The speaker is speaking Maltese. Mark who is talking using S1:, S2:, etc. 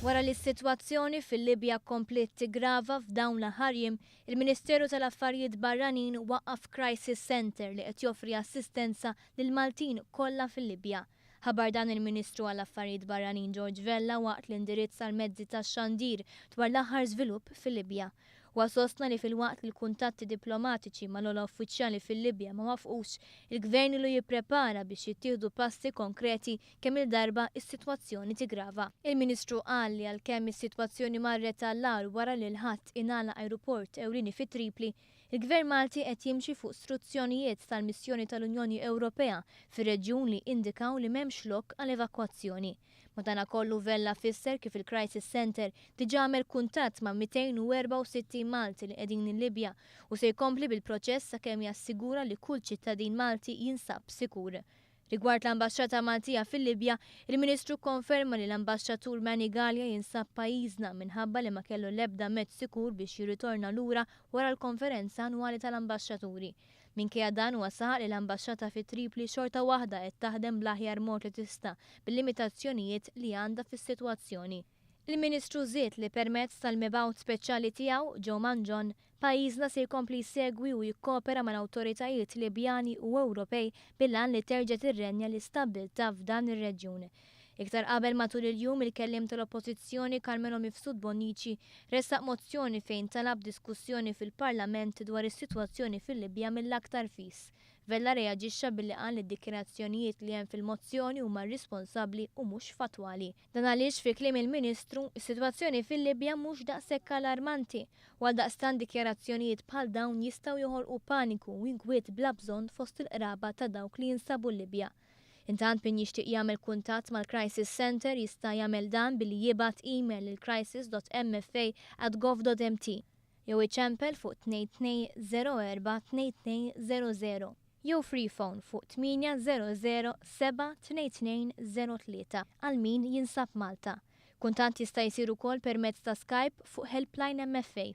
S1: Wara li s-sitwazzjoni fil-Libja komplet tigrava f'dawn l-aħħar jiem, il-Ministeru tal-Affarijiet Barranin waqqaf Crisis Centre li qed joffri assistenza lill-Maltin kollha fil-Libja. Ħabar dan il-Ministru għall-Affarijiet Barranin George Vella waqt l-indirizz għal mezzi tax-xandir dwar l-aħħar żvilupp fil-Libja. Wasostna li fil-waqt li l-kuntatti diplomatiċi mal-ogħla uffiċjali fil-Libja ma wafqux, il-Gvern ilu jipprepara biex jittieħdu passi konkreti kemm il-darba is-sitwazzjoni tigrava. Il-Ministru qal li għalkemm is-sitwazzjoni marret tal-lar wara li l-ħadd ingħalaq ajruport ewlieni fi Tripli, il-Gvern Malti qed jimxi fuq istruzzjonijiet tal-missjoni tal-Unjoni Ewropea fir-reġjun li indikaw li m'hemmx lok għal evakuazzjoni. Madankollu Vella fisser kif il-Crisis Centre diġà għamel kuntatt ma' 264 Malti li qegħdin il-Libja u se jkompli bil-proċess sakemm jassigura li kull ċittadin Malti jinsab sikur. Rigward l-Ambaxxata Maltija fil-Libja, il-Ministru konferma li l-Ambaxxatur Manigalja jinsab pajjiżna minħabba li ma kellu l-ebda mezz sikur biex jirritorna lura wara l-konferenza annwali tal-Ambaxxaturi. Minkejja dan huwa saħaq li l-Ambaxxata fi Tripli xorta waħda qed taħdem bl-aħjar mod li tista' bil-limitazzjonijiet li għandha fis-sitwazzjoni. Il-Ministru żied li permezz tal-mibgħut speċjali tiegħu Joe Manjon pajjiżna se jkompli jsegwi u jikkopera mal-awtoritajiet Libjani u Ewropej bil-għan li terġa' tirrenja l-istabbiltà f'dan ir-reġjun. Iktar qabel matul il-jum il-kellim tal-Oppożizzjoni Carmelo Mifsud Bonnici ressaq mozzjoni fejn talab diskussjoni fil-Parlament dwar is-sitwazzjoni fil-Libja mill-aktar fis. Vella reaġixxa billi qal li d-dikjarazzjonijiet li hemm fil-mozzjoni huma responsabbli u mhux fatwali. Dan għaliex fi kliem il-Ministru, is-sitwazzjoni fil-Libja mhux daqshekk alarmanti u għaldaqstant dikjarazzjonijiet bħal dawn jistgħu joħolqu paniku u inkwiet bla bżonn fost il-qraba ta' dawk li jinsabu l-Libja. Intant min jixtieq jagħmel kuntatt mal-Crisis Centre jista' jagħmel dan billi jibgħat email lil crisis.mfa@gov.mt jew iċempel fuq 2204 jew free phone fuq 800 72203 għal min jinsab Malta. Kuntatt jista' jsir ukoll permezz ta' Skype fuq Helpline MFA.